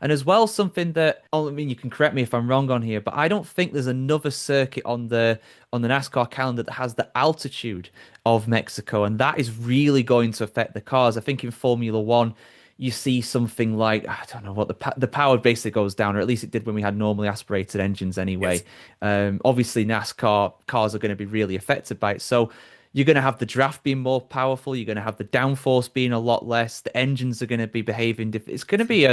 And as well, something that, oh, I mean, you can correct me if I'm wrong on here, but I don't think there's another circuit on the NASCAR calendar that has the altitude of Mexico, and that is really going to affect the cars. I think in Formula One, you see something like, I don't know what the power basically goes down, or at least it did when we had normally aspirated engines anyway. Yes. Obviously, NASCAR cars are going to be really affected by it. So you're going to have the draft being more powerful. You're going to have the downforce being a lot less. The engines are going to be behaving different. It's going to be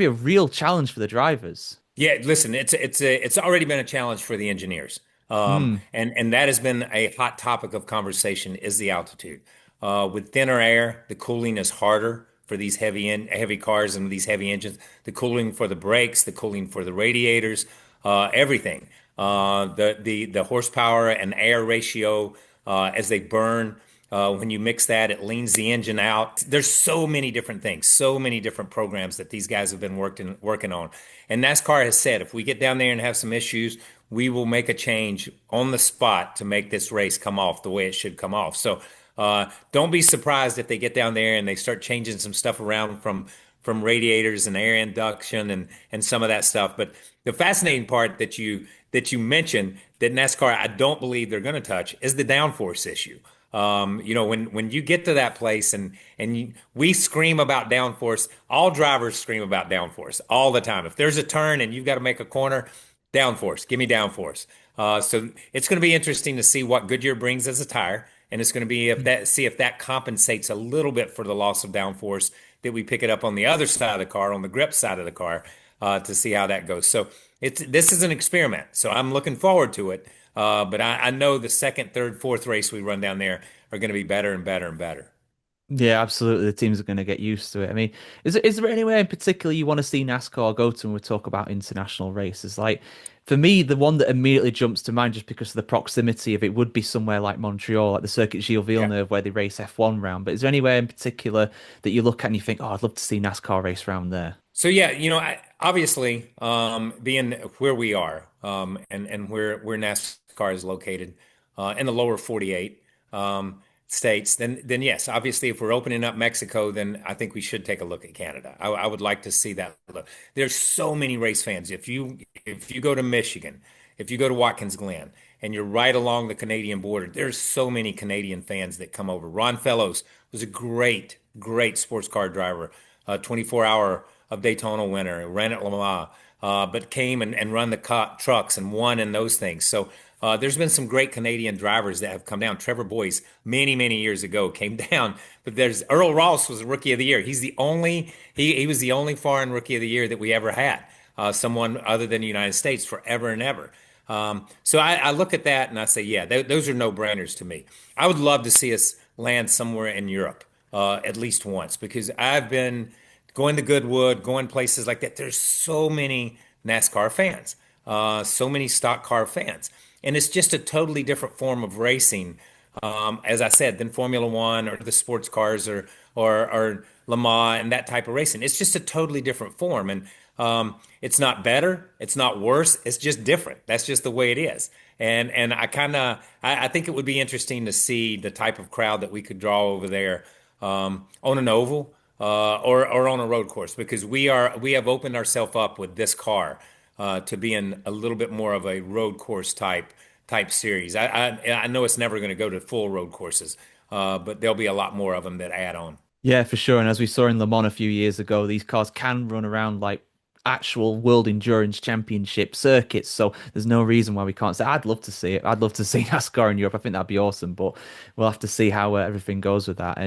a real challenge for the drivers. Yeah, listen, it's already been a challenge for the engineers. Mm, And that has been a hot topic of conversation is the altitude. With thinner air, the cooling is harder for these heavy cars and these heavy engines. The cooling for the brakes, the cooling for the radiators, everything. The horsepower and air ratio as they burn. When you mix that, it leans the engine out. There's so many different things, so many different programs that these guys have been working on. And NASCAR has said if we get down there and have some issues, we will make a change on the spot to make this race come off the way it should come off. So don't be surprised if they get down there and they start changing some stuff around from radiators and air induction and some of that stuff. But the fascinating part that you mentioned that NASCAR I don't believe they're going to touch is the downforce issue. When you get to that place we scream about downforce, all drivers scream about downforce all the time. If there's a turn and you've got to make a corner, downforce, give me downforce. So it's going to be interesting to see what Goodyear brings as a tire, and it's going to be see if that compensates a little bit for the loss of downforce that we pick it up on the other side of the car, on the grip side of the car, to see how that goes. So this is an experiment. So I'm looking forward to it. But I know the second, third, fourth race we run down there are going to be better and better and better. yeah, absolutely. The teams are going to get used to it. I mean, is there anywhere in particular you want to see NASCAR go to when we talk about international races? Like, for me, the one that immediately jumps to mind just because of the proximity of it would be somewhere like Montreal, like the Circuit Gilles Yeah. Villeneuve, where they race F1 round. But is there anywhere in particular that you look at and you think, oh, I'd love to see NASCAR race round there? So yeah, obviously, being where we are, and where NASCAR is located, in the lower 48 states, then yes, obviously, if we're opening up Mexico, then I think we should take a look at Canada. I would like to see that look. There's so many race fans. If you go to Michigan, if you go to Watkins Glen, and you're right along the Canadian border, there's so many Canadian fans that come over. Ron Fellows was a great, great sports car driver, 24 hour of Daytona winner, ran at Le Mans, but came and run the trucks and won in those things. So there's been some great Canadian drivers that have come down. Trevor Boyce, many, many years ago, came down. But there's Earl Ross was the rookie of the year. He was the only foreign rookie of the year that we ever had. Someone other than the United States forever and ever. So I look at that and I say, yeah, those are no-brainers to me. I would love to see us land somewhere in Europe at least once because I've been going to Goodwood, going places like that. There's so many NASCAR fans, so many stock car fans, and it's just a totally different form of racing, as I said, than Formula One or the sports cars or Le Mans and that type of racing. It's just a totally different form, and it's not better, it's not worse, it's just different. That's just the way it is. And I think it would be interesting to see the type of crowd that we could draw over there on an oval or on a road course because we have opened ourselves up with this car to being a little bit more of a road course type series. I know it's never going to go to full road courses, but there'll be a lot more of them that add on. Yeah, for sure. And as we saw in Le Mans a few years ago, these cars can run around like actual World Endurance Championship circuits. So there's no reason why we can't say, I'd love to see it. I'd love to see NASCAR in Europe. I think that'd be awesome, but we'll have to see how everything goes with that. And